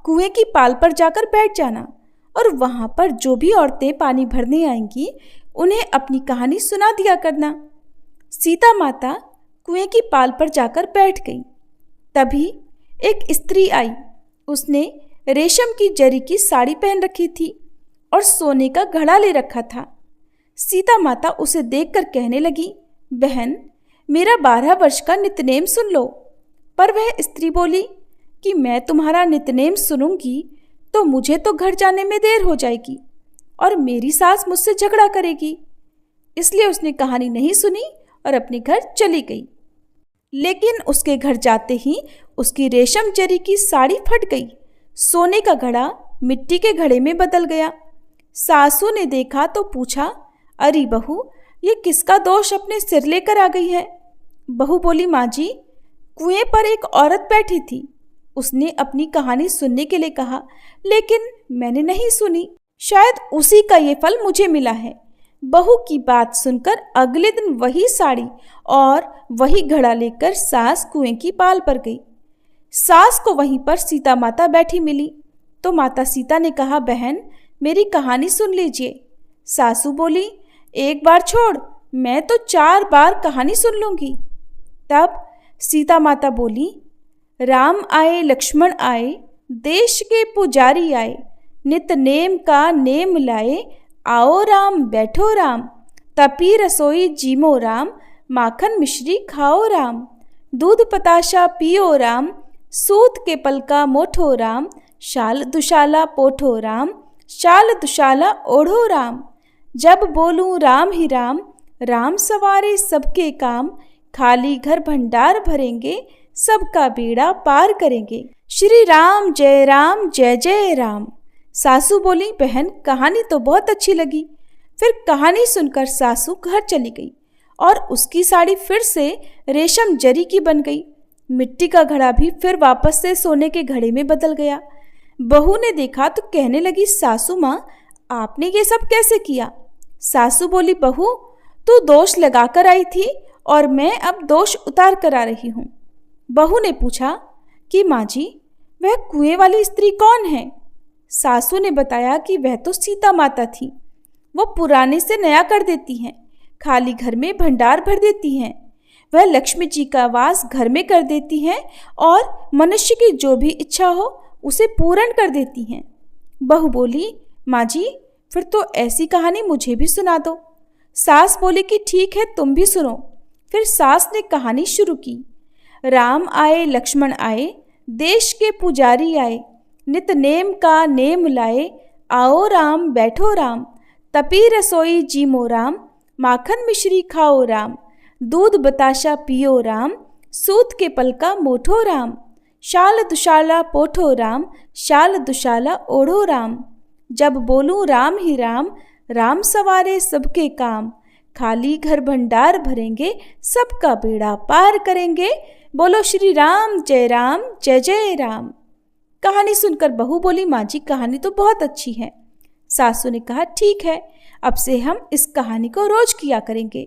कुएं की पाल पर जाकर बैठ जाना और वहां पर जो भी औरतें पानी भरने आएंगी उन्हें अपनी कहानी सुना दिया करना। सीता माता कुएं की पाल पर जाकर बैठ गई। तभी एक स्त्री आई। उसने रेशम की जरी की साड़ी पहन रखी थी और सोने का घड़ा ले रखा था। सीता माता उसे देखकर कहने लगी, बहन, मेरा 12 वर्ष का नितनेम सुन लो। पर वह स्त्री बोली कि मैं तुम्हारा नितनेम सुनूंगी तो मुझे तो घर जाने में देर हो जाएगी और मेरी सास मुझसे झगड़ा करेगी। इसलिए उसने कहानी नहीं सुनी और अपने घर चली गई। लेकिन उसके घर जाते ही उसकी रेशम जरी की साड़ी फट गई। सोने का घड़ा मिट्टी के घड़े में बदल गया। सासू ने देखा तो पूछा, अरे बहू, ये किसका दोष अपने सिर लेकर आ गई है? बहू बोली, माँ जी, कुएं पर एक औरत बैठी थी। उसने अपनी कहानी सुनने के लिए कहा, लेकिन मैंने नहीं सुनी। शायद उसी का ये फल मुझे मिला है। बहू की बात सुनकर अगले दिन वही साड़ी और वही घड़ा लेकर सास कुएं की पाल पर गई। सास को वहीं पर सीता माता बैठी मिली तो माता सीता ने कहा, बहन, मेरी कहानी सुन लीजिए। सासू बोली, एक बार छोड़, मैं तो 4 बार कहानी सुन लूंगी। तब सीता माता बोली, राम आए लक्ष्मण आए, देश के पुजारी आए, नित नेम का नेम लाए, आओ राम बैठो राम, तपी रसोई जीमो राम, माखन मिश्री खाओ राम, दूध पताशा पियो राम, सूत के पलका मोठो राम, शाल दुशाला पोठो राम, शाल दुशाला ओढ़ो राम, जब बोलूं राम ही राम, राम सवारे सबके काम, खाली घर भंडार भरेंगे, सबका बेड़ा पार करेंगे। श्री राम जय जय राम। सासू बोली, बहन, कहानी तो बहुत अच्छी लगी। फिर कहानी सुनकर सासू घर चली गई और उसकी साड़ी फिर से रेशम जरी की बन गई। मिट्टी का घड़ा भी फिर वापस से सोने के घड़े में बदल गया। बहू ने देखा तो कहने लगी, सासू माँ, आपने ये सब कैसे किया? सासू बोली, बहू, तू दोष लगाकर आई थी और मैं अब दोष उतार कर आ रही हूँ। बहू ने पूछा कि माँ जी, वह कुएं वाली स्त्री कौन है? सासू ने बताया कि वह तो सीता माता थी। वो पुराने से नया कर देती हैं, खाली घर में भंडार भर देती हैं। वह लक्ष्मी जी का वास घर में कर देती हैं और मनुष्य की जो भी इच्छा हो उसे पूर्ण कर देती हैं। बहू बोली, माँ जी, फिर तो ऐसी कहानी मुझे भी सुना दो। सास बोली कि ठीक है, तुम भी सुनो। फिर सास ने कहानी शुरू की। राम आए लक्ष्मण आए, देश के पुजारी आए, नित नेम का नेम लाए, आओ राम बैठो राम, तपी रसोई जीमो राम, माखन मिश्री खाओ राम, दूध बताशा पियो राम, सूत के पलका मोठो राम, शाल दुशाला पोठो राम, शाल दुशाला ओढ़ो राम, जब बोलूं राम ही राम, राम सवारे सबके काम, खाली घर भंडार भरेंगे, सबका बेड़ा पार करेंगे, बोलो श्री राम जय जय राम। कहानी सुनकर बहू बोली, माँ जी, कहानी तो बहुत अच्छी है। सासू ने कहा, ठीक है, अब से हम इस कहानी को रोज किया करेंगे।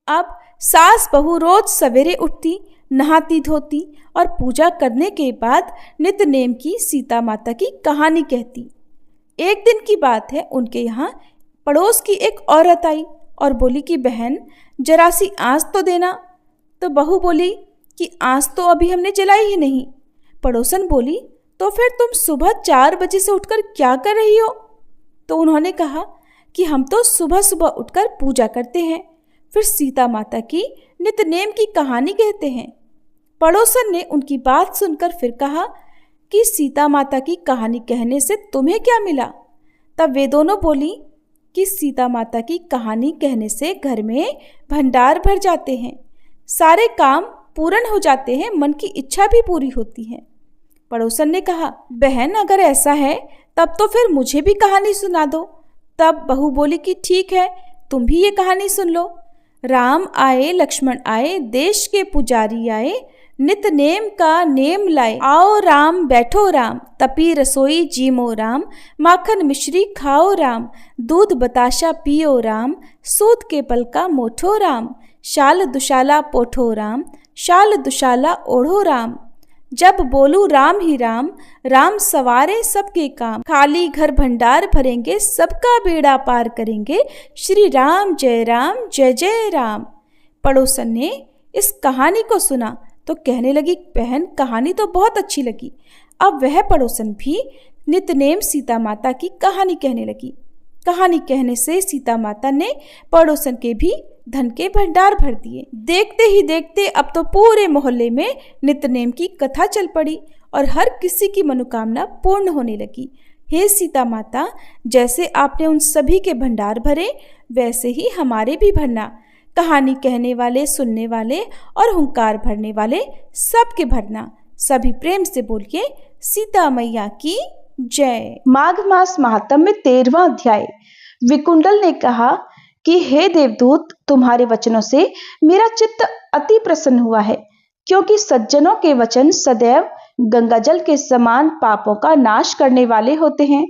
अब सास बहू रोज सवेरे उठती, नहाती धोती और पूजा करने के बाद नित नेम की सीता माता की कहानी कहती। एक दिन की बात है, उनके यहाँ पड़ोस की एक औरत आई और बोली कि बहन, जरा सी आँच तो देना। तो बहू बोली कि आँच तो अभी हमने जलाई ही नहीं। पड़ोसन बोली, तो फिर तुम सुबह 4 बजे से उठकर क्या कर रही हो? तो उन्होंने कहा कि हम तो सुबह सुबह उठकर पूजा करते हैं, फिर सीता माता की नितनेम की कहानी कहते हैं। पड़ोसन ने उनकी बात सुनकर फिर कहा कि सीता माता की कहानी कहने से तुम्हें क्या मिला? तब वे दोनों बोली कि सीता माता की कहानी कहने से घर में भंडार भर जाते हैं, सारे काम पूर्ण हो जाते हैं, मन की इच्छा भी पूरी होती है। पड़ोसन ने कहा, बहन, अगर ऐसा है तब तो फिर मुझे भी कहानी सुना दो। तब बहू बोली कि ठीक है, तुम भी ये कहानी सुन लो। राम आए लक्ष्मण आए, देश के पुजारी आए, नित नेम का नेम लाए, आओ राम बैठो राम, तपी रसोई जीमो राम, माखन मिश्री खाओ राम, दूध बताशा पियो राम, सूत के पलका मोठो राम, शाल दुशाला पोठो राम, शाल दुशाला ओढ़ो राम, जब बोलूं राम ही राम, राम सवारे सबके काम, खाली घर भंडार भरेंगे, सबका बेड़ा पार करेंगे, श्री राम जय जय राम। पड़ोसन ने इस कहानी को सुना तो कहने लगी, बहन कहानी तो बहुत अच्छी लगी। अब वह पड़ोसन भी नितनेम सीता माता की कहानी कहने लगी। कहानी कहने से सीता माता ने पड़ोसन के भी धन के भंडार भर दिए। देखते ही देखते अब तो पूरे मोहल्ले में नितनेम की कथा चल पड़ी और हर किसी की मनोकामना पूर्ण होने लगी। हे सीता माता, जैसे आपने उन सभी के भंडार भरे, वैसे ही हमारे भी भरना। कहानी कहने वाले, सुनने वाले और हुंकार भरने वाले सबके भरना। सभी प्रेम से बोलिए, सीता मैया की जय। माघ मास महात्म्य में 13वां अध्याय। विकुंडल ने कहा कि हे देवदूत, तुम्हारे वचनों से मेरा चित्त अति प्रसन्न हुआ है, क्योंकि सज्जनों के वचन सदैव गंगाजल के समान पापों का नाश करने वाले होते हैं।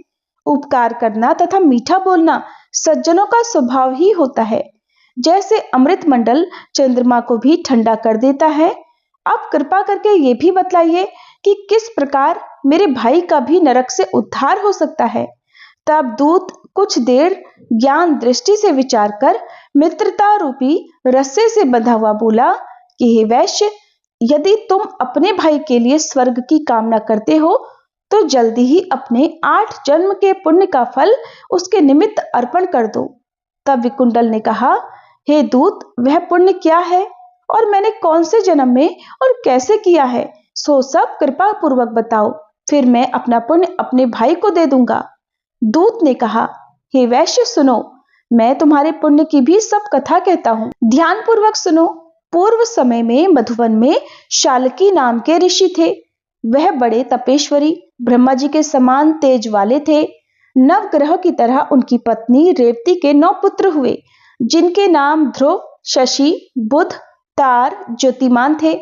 उपकार करना तथा मीठा बोलना सज्जनों का स्वभाव ही होता है। जैसे अमृत मंडल चंद्रमा को भी ठंडा कर देता है। अब कृपा करके ये भी बतलाइए कि किस प्रकार मेरे भाई का भी नरक से उद्धार हो सकता है। तब दूत कुछ देर ज्ञान दृष्टि से विचार कर मित्रता रूपी रस्से से बंधा हुआ बोला कि हे वैश्य, यदि तुम अपने भाई के लिए स्वर्ग की कामना करते हो तो जल्दी ही अपने 8 जन्म के पुण्य का फल उसके निमित्त अर्पण कर दो। तब विकुंडल ने कहा, हे दूत, वह पुण्य क्या है और मैंने कौन से जन्म में और कैसे किया है, सो सब कृपा पूर्वक बताओ, फिर मैं अपना पुण्य अपने भाई को दे दूंगा। दूत ने कहा, हे वैश्य सुनो, मैं तुम्हारे पुण्य की भी सब कथा कहता हूँ, ध्यान पूर्वक सुनो। पूर्व समय में मधुवन में शालकी नाम के ऋषि थे। वह बड़े तपेश्वरी, ब्रह्मा जी के समान तेज वाले थे। नवग्रह की तरह उनकी पत्नी रेवती के 9 पुत्र हुए, जिनके नाम ध्रुव, शशि, बुध, तार, ज्योतिमान थे।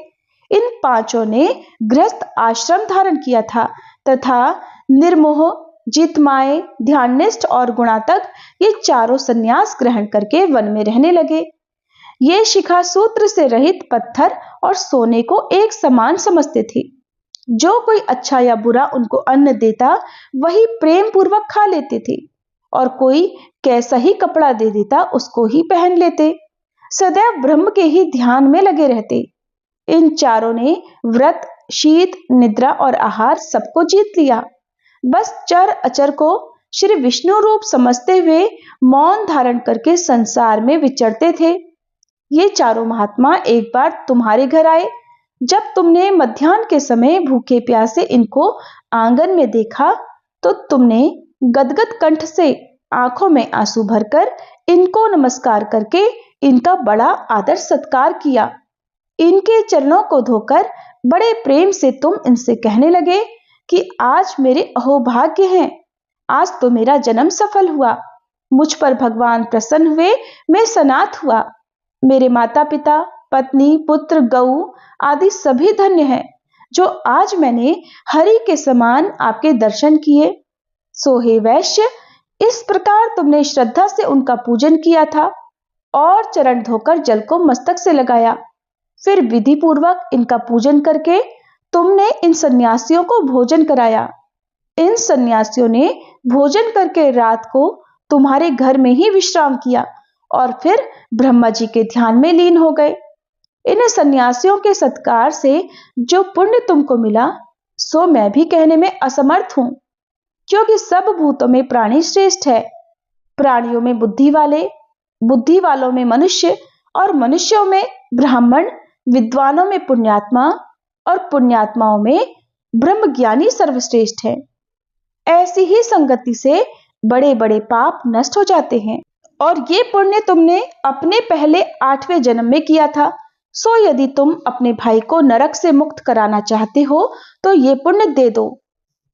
इन 5 ने गृहस्थ आश्रम धारण किया था तथा निर्मोह, जितमाए, ध्याननिष्ठ और गुणातक ये चारों संन्यास ग्रहण करके वन में रहने लगे। ये शिखा सूत्र से रहित पत्थर और सोने को एक समान समझते थे। जो कोई अच्छा या बुरा उनको अन्न देता वही प्रेम पूर्वक खा लेते थे, और कोई कैसा ही कपड़ा दे देता उसको ही पहन लेते। सदैव ब्रह्म के ही ध्यान में लगे रहते। इन चारों ने व्रत, शीत, निद्रा और आहार सबको जीत लिया। बस चर अचर को श्री विष्णु रूप समझते हुए मौन धारण करके संसार में विचरते थे। ये चारों महात्मा एक बार तुम्हारे घर आए। जब तुमने मध्याह्न के समय भूखे प्यासे इनको आंगन में देखा तो तुमने गदगद कंठ से आंखों में आंसू भरकर इनको नमस्कार करके इनका बड़ा आदर सत्कार किया। इनके चरणों को धोकर बड़े प्रेम से तुम इनसे कहने लगे कि आज मेरे अहोभाग्य हैं, आज तो मेरा जन्म सफल हुआ, मुझ पर भगवान प्रसन्न हुए, मैं सनाथ हुआ। मेरे माता पिता, पत्नी, पुत्र, गऊ आदि सभी धन्य हैं, जो आज मैंने हरि के समान आपके दर्शन किए। सो हे वैश्य, इस प्रकार तुमने श्रद्धा से उनका पूजन किया था और चरण धोकर जल को मस्तक से लगाया। फिर विधि पूर्वक इनका पूजन करके तुमने इन सन्यासियों को भोजन कराया। इन सन्यासियों ने भोजन करके रात को तुम्हारे घर में ही विश्राम किया और फिर ब्रह्मा जी के ध्यान में लीन हो गए। इन सन्यासियों के सत्कार से जो पुण्य तुमको मिला सो मैं भी कहने में असमर्थ हूं, क्योंकि सब भूतों में प्राणी श्रेष्ठ है। प्राणियों में बुद्धि वाले, बुद्धि वालों में मनुष्य और मनुष्यों में ब्राह्मण, विद्वानों में पुण्यात्मा और पुण्यात्माओं में ब्रह्मज्ञानी सर्वश्रेष्ठ है। ऐसी ही संगति से बड़े बड़े पाप नष्ट हो जाते हैं। और ये पुण्य तुमने अपने पहले 8वें जन्म में किया था। सो यदि तुम अपने भाई को नरक से मुक्त कराना चाहते हो तो ये पुण्य दे दो।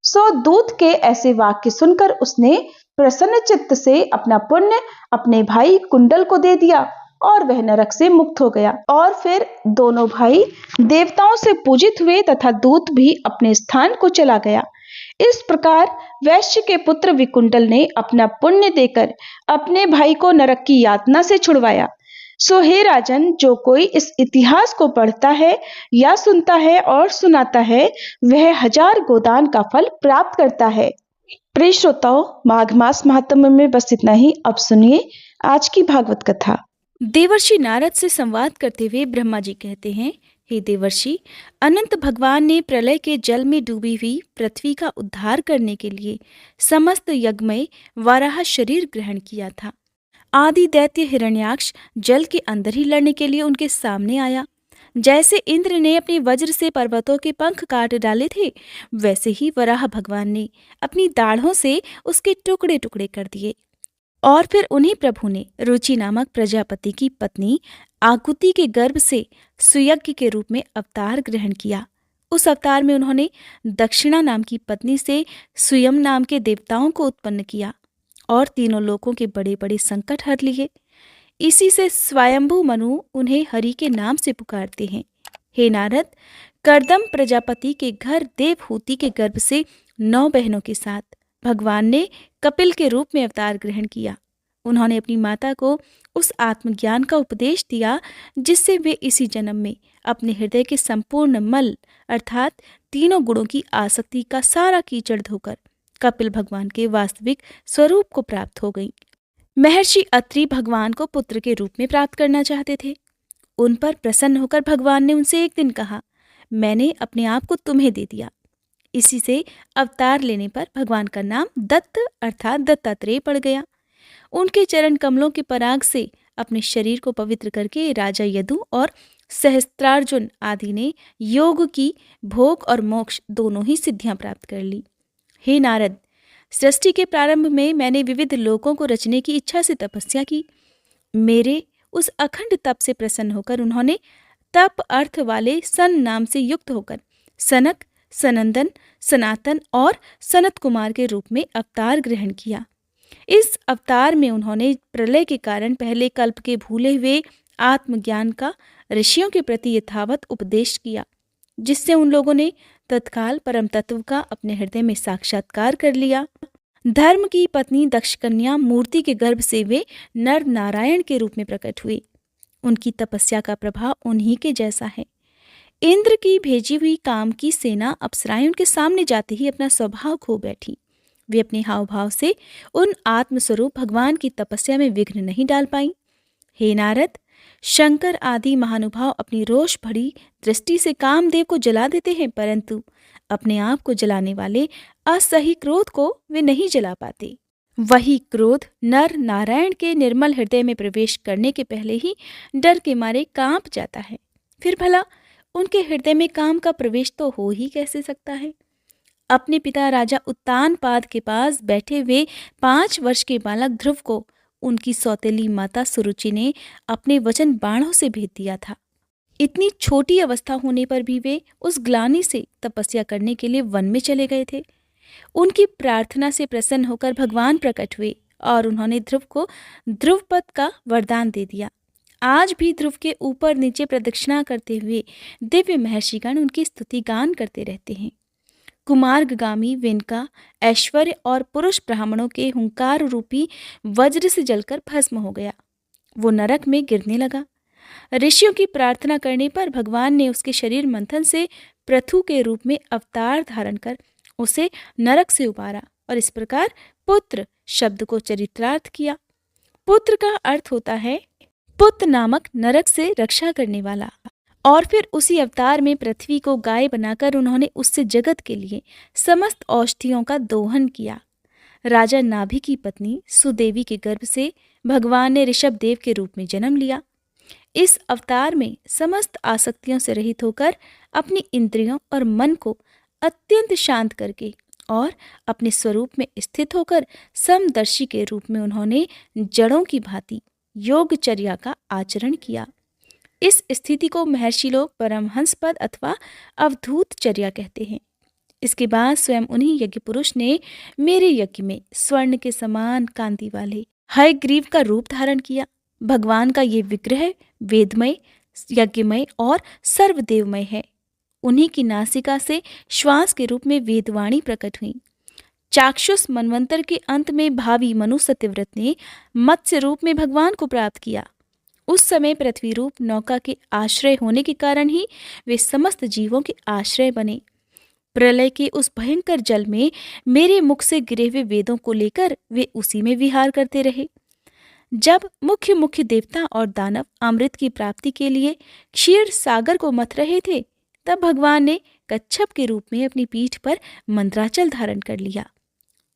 सो दूत के ऐसे वाक्य सुनकर उसने प्रसन्न चित्त से अपना पुण्य अपने भाई कुंडल को दे दिया और वह नरक से मुक्त हो गया। और फिर दोनों भाई देवताओं से पूजित हुए तथा दूत भी अपने स्थान को चला गया। इस प्रकार वैश्य के पुत्र विकुंडल ने अपना पुण्य देकर अपने भाई को नरक की यातना से छुड़वाया। सो हे राजन, जो कोई इस इतिहास को पढ़ता है या सुनता है और सुनाता है, वह 1000 गोदान का फल प्राप्त करता है। प्रिय श्रोताओं, माघ मास महात्म्य में बस इतना ही। अब सुनिए आज की भागवत कथा। देवर्षि नारद से संवाद करते हुए ब्रह्मा जी कहते हैं, हे देवर्षि, अनंत भगवान ने प्रलय के जल में डूबी हुई पृथ्वी का उद्धार करने के लिए समस्त यज्ञमय वाराह शरीर ग्रहण किया था। आदि दैत्य हिरण्याक्ष जल के अंदर ही लड़ने के लिए उनके सामने आया। जैसे इंद्र ने अपने वज्र से पर्वतों के पंख काट डाले थे, वैसे ही वराह भगवान ने अपनी दाढ़ों से उसके टुकड़े टुकड़े कर दिए। और फिर उन्हीं प्रभु ने रुचि नामक प्रजापति की पत्नी आकुति के गर्भ से सुयज्ञ के रूप में अवतार ग्रहण किया। उस अवतार में उन्होंने दक्षिणा नाम की पत्नी से सुयम नाम के देवताओं को उत्पन्न किया और तीनों लोकों के बड़े बड़े संकट हर लिए। इसी से स्वयंभू मनु उन्हें हरि के नाम से पुकारते हैं। हे नारद, कर्दम प्रजापति के घर देवहूति के गर्भ से 9 बहनों के साथ भगवान ने कपिल के रूप में अवतार ग्रहण किया। उन्होंने अपनी माता को उस आत्मज्ञान का उपदेश दिया जिससे वे इसी जन्म में अपने हृदय के संपूर्ण मल अर्थात तीनों गुणों की आसक्ति का सारा कीचड़ धोकर कपिल भगवान के वास्तविक स्वरूप को प्राप्त हो गई। महर्षि अत्रि भगवान को पुत्र के रूप में प्राप्त करना चाहते थे। उन पर प्रसन्न होकर भगवान ने उनसे एक दिन कहा, मैंने अपने आप को तुम्हें दे दिया। इसी से अवतार लेने पर भगवान का नाम दत्त अर्थात दत्तात्रेय पड़ गया। उनके चरण कमलों के पराग से अपने शरीर को पवित्र करके राजा यदु और सहस्त्रार्जुन आदि ने योग की भोग और मोक्ष दोनों ही सिद्धियां प्राप्त कर ली। हे नारद, सृष्टि के प्रारंभ में मैंने विविध लोकों को रचने की इच्छा से तपस्या की। मेरे उस अखंड तप से प्रसन्न होकर उन्होंने तप अर्थ वाले सन नाम से युक्त होकर सनक, सनंदन, सनातन और सनत कुमार के रूप में अवतार ग्रहण किया। इस अवतार में उन्होंने प्रलय के कारण पहले कल्प के भूले हुए आत्मज्ञान का ऋषियों के प्रति यथावत उपदेश किया, जिससे उन लोगों ने तत्काल परम तत्व का अपने हृदय में साक्षात्कार कर लिया। धर्म की पत्नी दक्ष कन्या मूर्ति के गर्भ से वे नर नारायण के रूप में प्रकट हुए। उनकी तपस्या का प्रभाव उन्हीं के जैसा है। इंद्र की भेजी हुई काम की सेना अप्सराएं उनके सामने जाते ही अपना स्वभाव खो बैठी। वे अपने हाव भाव से उन आत्मस्वरूप भगवान की तपस्या में विघ्न नहीं डाल पाई। हे नारद, शंकर आदि महानुभाव अपनी रोष भरी दृष्टि से कामदेव को जला देते हैं, परंतु अपने आप को जलाने वाले असही क्रोध को वे नहीं जला पाते। वही क्रोध नर नारायण के निर्मल हृदय में प्रवेश करने के पहले ही डर के मारे कांप जाता है। फिर भला उनके हृदय में काम का प्रवेश तो हो ही कैसे सकता है। अपने पिता राजा उत्तानपाद के पास बैठे हुए 5 वर्ष के बालक ध्रुव को उनकी सौतेली माता सुरुचि ने अपने वचन बाणों से भेद दिया था। इतनी छोटी अवस्था होने पर भी वे उस ग्लानि से तपस्या करने के लिए वन में चले गए थे। उनकी प्रार्थना से प्रसन्न होकर भगवान प्रकट हुए और उन्होंने ध्रुव को ध्रुवपद का वरदान दे दिया। आज भी ध्रुव के ऊपर नीचे प्रदक्षिणा करते हुए दिव्य महर्षिगण उनकी स्तुति गान करते रहते हैं। कुमार्गामी विनका ऐश्वर्य और पुरुष ब्राह्मणों के हुंकार रूपी वज्र से जलकर भस्म हो गया। वो नरक में गिरने लगा। ऋषियों की प्रार्थना करने पर भगवान ने उसके शरीर मंथन से पृथु के रूप में अवतार धारण कर उसे नरक से उबारा और इस प्रकार पुत्र शब्द को चरितार्थ किया। पुत्र का अर्थ होता है पुत नामक नरक से रक्षा करने वाला। और फिर उसी अवतार में पृथ्वी को गाय बनाकर उन्होंने उससे जगत के लिए समस्त औषधियों का दोहन किया। राजा नाभि की पत्नी सुदेवी के गर्भ से भगवान ने ऋषभ देव के रूप में जन्म लिया। इस अवतार में समस्त आसक्तियों से रहित होकर अपनी इंद्रियों और मन को अत्यंत शांत करके और अपने स्वरूप में स्थित होकर समदर्शी के रूप में उन्होंने जड़ों की भांति योगचर्या का आचरण किया। इस स्थिति को महर्षि लोग परमहंस पद अथवा अवधूत चर्या कहते हैं। इसके बाद स्वयं उन्हीं यज्ञ पुरुष ने मेरे यज्ञ में स्वर्ण के समान कांति वाले हयग्रीव का रूप धारण किया। भगवान का ये विग्रह वेदमय, यज्ञमय और सर्वदेवमय है। उन्हीं की नासिका से श्वास के रूप में वेदवाणी प्रकट हुई। चाक्षुष मनवंतर के अंत में भावी मनु सत्यव्रत ने मत्स्य रूप में भगवान को प्राप्त किया। उस समय पृथ्वी रूप नौका के आश्रय होने के कारण ही वे समस्त जीवों के आश्रय बने। प्रलय के उस भयंकर जल में मेरे मुख से गिरे हुए वेदों को लेकर वे उसी में विहार करते रहे। जब मुख्य मुख्य देवता और दानव अमृत की प्राप्ति के लिए क्षीर सागर को मथ रहे थे, तब भगवान ने कच्छप के रूप में अपनी पीठ पर मंद्राचल धारण कर लिया।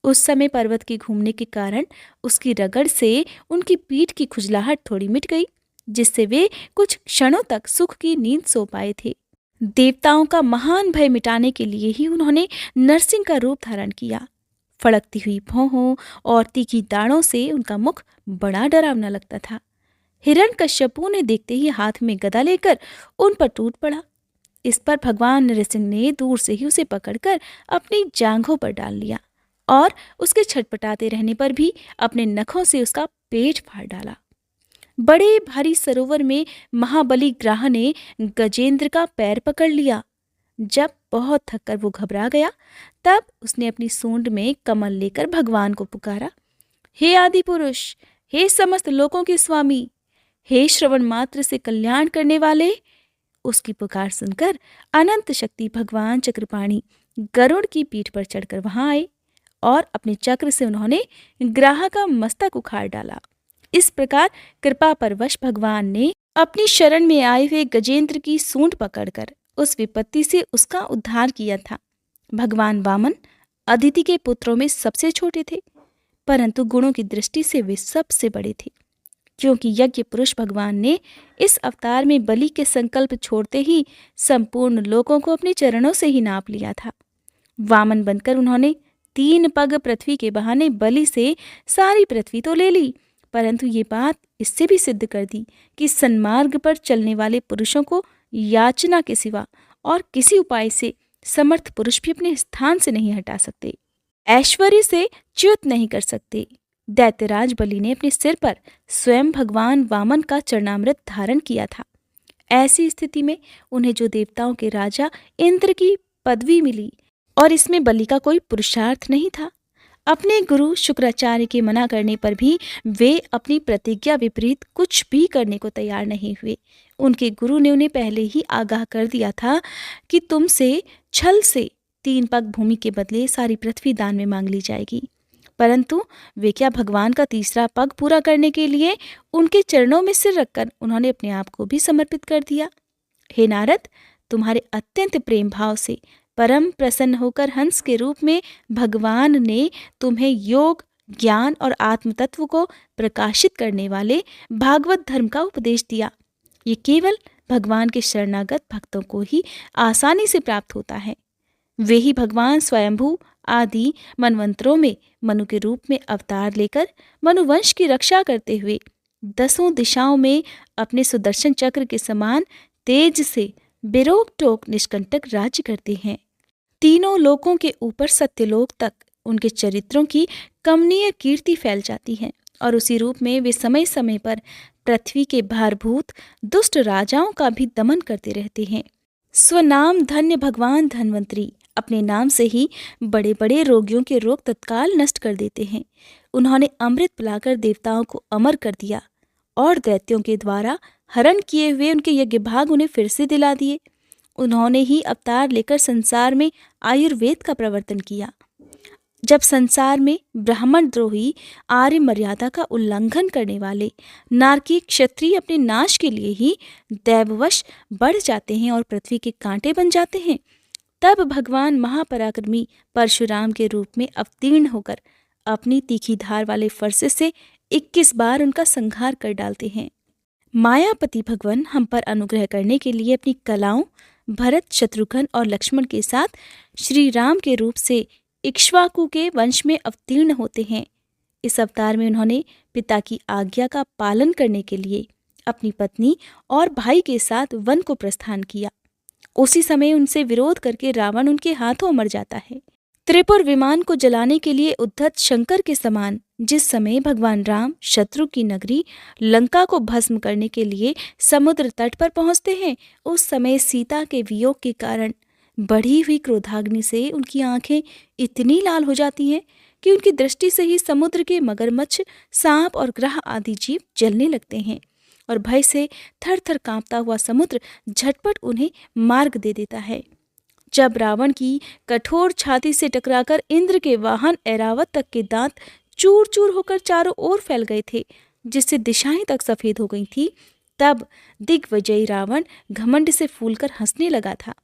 उस समय पर्वत के घूमने के कारण उसकी रगड़ से उनकी पीठ की खुजलाहट थोड़ी मिट गई, जिससे वे कुछ क्षणों तक सुख की नींद सो पाए थे। देवताओं का महान भय मिटाने के लिए ही उन्होंने नरसिंह का रूप धारण किया। फड़कती हुई भौहों और तीखी दाढ़ों से उनका मुख बड़ा डरावना लगता था। हिरण्यकश्यपु ने देखते ही हाथ में गदा लेकर उन पर टूट पड़ा। इस पर भगवान नरसिंह ने दूर से ही उसे पकड़कर अपनी जांघों पर डाल लिया और उसके छटपटाते रहने पर भी अपने नखों से उसका पेट फाड़ डाला। बड़े भारी सरोवर में महाबली ग्राह ने गजेंद्र का पैर पकड़ लिया। जब बहुत थककर वो घबरा गया, तब उसने अपनी सूंड में कमल लेकर भगवान को पुकारा, हे आदि पुरुष, हे समस्त लोकों के स्वामी, हे श्रवण मात्र से कल्याण करने वाले। उसकी पुकार सुनकर अनंत शक्ति भगवान चक्रपाणी गरुड़ की पीठ पर चढ़कर वहां आए और अपने चक्र से उन्होंने ग्राह का मस्तक उखाड़ डाला। इस प्रकार कृपा परवश भगवान ने अपनी शरण में आए हुए गजेंद्र की सूंड पकड़कर उस विपत्ति से उसका उद्धार किया था। भगवान वामन अदिति के पुत्रों में सबसे छोटे थे, परंतु गुणों की दृष्टि से वे सबसे बड़े थे, क्योंकि यज्ञ पुरुष भगवान ने इस अवतार में बलि के संकल्प छोड़ते ही संपूर्ण लोकों को अपने चरणों से ही नाप लिया था। वामन बनकर उन्होंने 3 पग पृथ्वी के बहाने बलि से सारी पृथ्वी तो ले ली, परंतु ये बात इससे भी सिद्ध कर दी कि सन्मार्ग पर चलने वाले पुरुषों को याचना के सिवा और किसी उपाय से समर्थ पुरुष भी अपने स्थान से नहीं हटा सकते, ऐश्वर्य से च्युत नहीं कर सकते। दैत्यराज बलि ने अपने सिर पर स्वयं भगवान वामन का चरणामृत धारण किया था। ऐसी स्थिति में उन्हें जो देवताओं के राजा इंद्र की पदवी मिली, और इसमें बलि का कोई पुरुषार्थ नहीं था। अपने गुरु शुक्राचार्य के मना करने पर भी वे अपनी प्रतिज्ञा विपरीत कुछ भी करने को तैयार नहीं हुए। उनके गुरु ने उन्हें पहले ही आगाह कर दिया था कि तुमसे छल से 3 पग भूमि के बदले सारी पृथ्वी दान में मांग ली जाएगी, परंतु वे क्या भगवान का तीसरा पग पूरा करने के लिए उनके चरणों में सिर रखकर उन्होंने अपने आप को भी समर्पित कर दिया। हे नारद, तुम्हारे अत्यंत प्रेम भाव से परम प्रसन्न होकर हंस के रूप में भगवान ने तुम्हें योग, ज्ञान और आत्म तत्व को प्रकाशित करने वाले भागवत धर्म का उपदेश दिया। ये केवल भगवान के शरणागत भक्तों को ही आसानी से प्राप्त होता है। वे ही भगवान स्वयंभू आदि मनवंतरों में मनु के रूप में अवतार लेकर मनुवंश की रक्षा करते हुए 10 दिशाओं में अपने सुदर्शन चक्र के समान तेज से बेरोक टोक निष्कंटक राज्य करते हैं। तीनों लोकों के ऊपर सत्यलोक तक उनके चरित्रों की कमनीय कीर्ति फैल जाती है और उसी रूप में वे समय समय पर पृथ्वी के भारभूत दुष्ट राजाओं का भी दमन करते रहते हैं। स्वनाम धन्य भगवान धन्वंतरी अपने नाम से ही बड़े बड़े रोगियों के रोग तत्काल नष्ट कर देते हैं। उन्होंने अमृत पिलाकर देवताओं को अमर कर दिया और दैत्यों के द्वारा हरण किए हुए उनके यज्ञ भाग उन्हें फिर से दिला दिए। उन्होंने ही अवतार लेकर संसार में आयुर्वेद का प्रवर्तन किया। जब संसार में ब्राह्मण द्रोही आर्य मर्यादा का उल्लंघन करने वाले नारकीय क्षत्रिय अपने नाश के लिए ही दैववश बढ़ जाते हैं और पृथ्वी के कांटे बन जाते हैं, तब भगवान महापराक्रमी परशुराम के रूप में अवतीर्ण होकर अपनी तीखी धार वाले फरसे से 21 बार उनका संहार कर डालते हैं। मायापति भगवान हम पर अनुग्रह करने के लिए अपनी कलाओं भरत, शत्रुघ्न और लक्ष्मण के साथ श्री राम के रूप से इक्ष्वाकु के वंश में अवतीर्ण होते हैं। इस अवतार में उन्होंने पिता की आज्ञा का पालन करने के लिए अपनी पत्नी और भाई के साथ वन को प्रस्थान किया। उसी समय उनसे विरोध करके रावण उनके हाथों मर जाता है। त्रिपुर विमान को जलाने के लिए उद्धत शंकर के समान जिस समय भगवान राम शत्रु की नगरी लंका को भस्म करने के लिए समुद्र तट पर पहुंचते हैं, उस समय सीता के वियोग के कारण बढ़ी हुई क्रोधाग्नि से उनकी आंखें इतनी लाल हो जाती हैं कि उनकी दृष्टि से ही समुद्र के मगरमच्छ, सांप और ग्रह आदि जीव जलने लगते हैं और भय से थर थर कांपता हुआ समुद्र झटपट उन्हें मार्ग दे देता है। जब रावण की कठोर छाती से टकराकर इंद्र के वाहन ऐरावत तक के दांत चूर चूर होकर चारों ओर फैल गए थे, जिससे दिशाएं तक सफेद हो गई थी, तब दिग्विजयी रावण घमंड से फूलकर हंसने लगा था।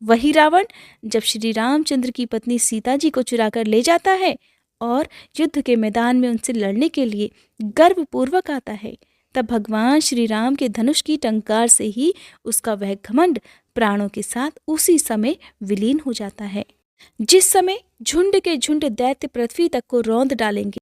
वही रावण जब श्री रामचंद्र की पत्नी सीता जी को चुराकर ले जाता है और युद्ध के मैदान में उनसे लड़ने के लिए गर्वपूर्वक आता है, तब भगवान श्री राम के धनुष की टंकार से ही उसका वह घमंड प्राणों के साथ उसी समय विलीन हो जाता है। जिस समय झुंड के झुंड दैत्य पृथ्वी तक को रौंद डालेंगे,